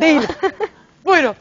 Değilim. Buyurun.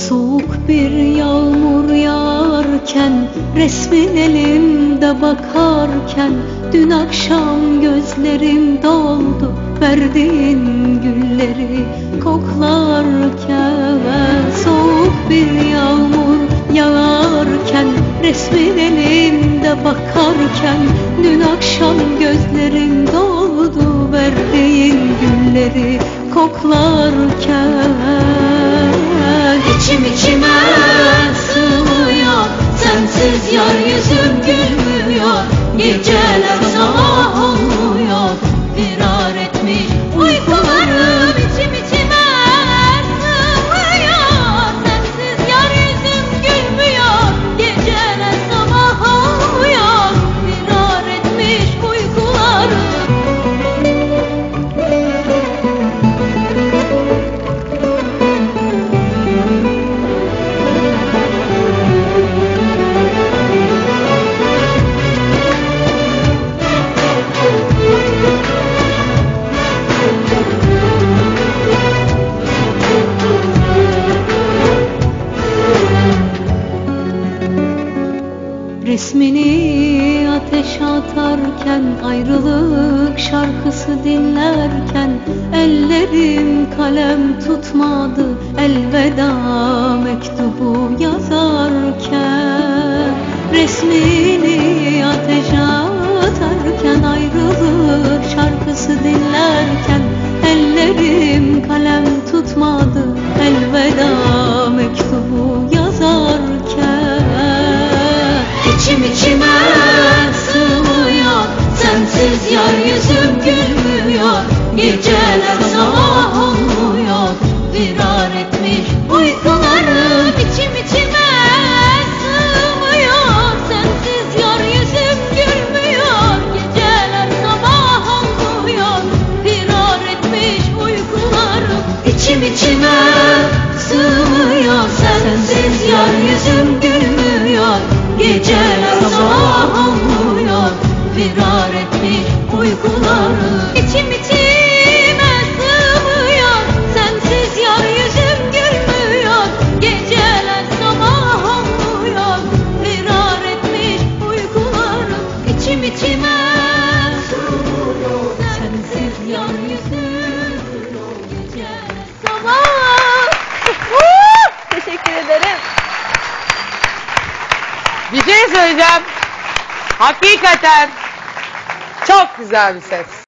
Soğuk bir yağmur yağarken, resmin elimde bakarken, dün akşam gözlerim doldu verdiğin gülleri koklarken. Soğuk bir yağmur yağarken, resmin elimde bakarken, dün akşam gözlerim doldu verdiğin gülleri koklarken. İçim içime sığmıyor, sensiz yar yüzüm gülmüyor. Geceler sabah olmuyor, firar etmiş uykularım. İçim içime sığmıyor, sensiz yar yüzüm gülmüyor. Geceler sabah olmuyor, firar etmiş uykularım. Resmini ateşe atarken, ayrılık şarkısı dinlerken, ellerim kalem tutmadı elveda mektubu yazarken. Resmini ateşe atarken, ayrılık şarkısı dinlerken, ellerim kalem tutmadı elveda mektubu yazarken. İçim içime sığmıyor, sensiz yar yüzüm gülmüyor. Geceler sabah olmuyor, firar etmiş uykularım. İçim içime sığmıyor, sensiz yar yüzüm gülmüyor. Geceler sabah olmuyor, firar etmiş uykularım. İçim içime sığmıyor, sensiz yar yüzüm gülmüyor. Geceler sabah olmuyor, firar etmiş uykularım. İçim içime sığmıyor, sensiz yar yüzüm gülmüyor. Geceler sabah olmuyor, firar etmiş uykularım. İçim içime sığmıyor, sensiz yar yüzüm gülmüyor. Geceler sabah. Teşekkür ederim. Bir şey söyleyeceğim. Hakikaten çok güzel bir ses.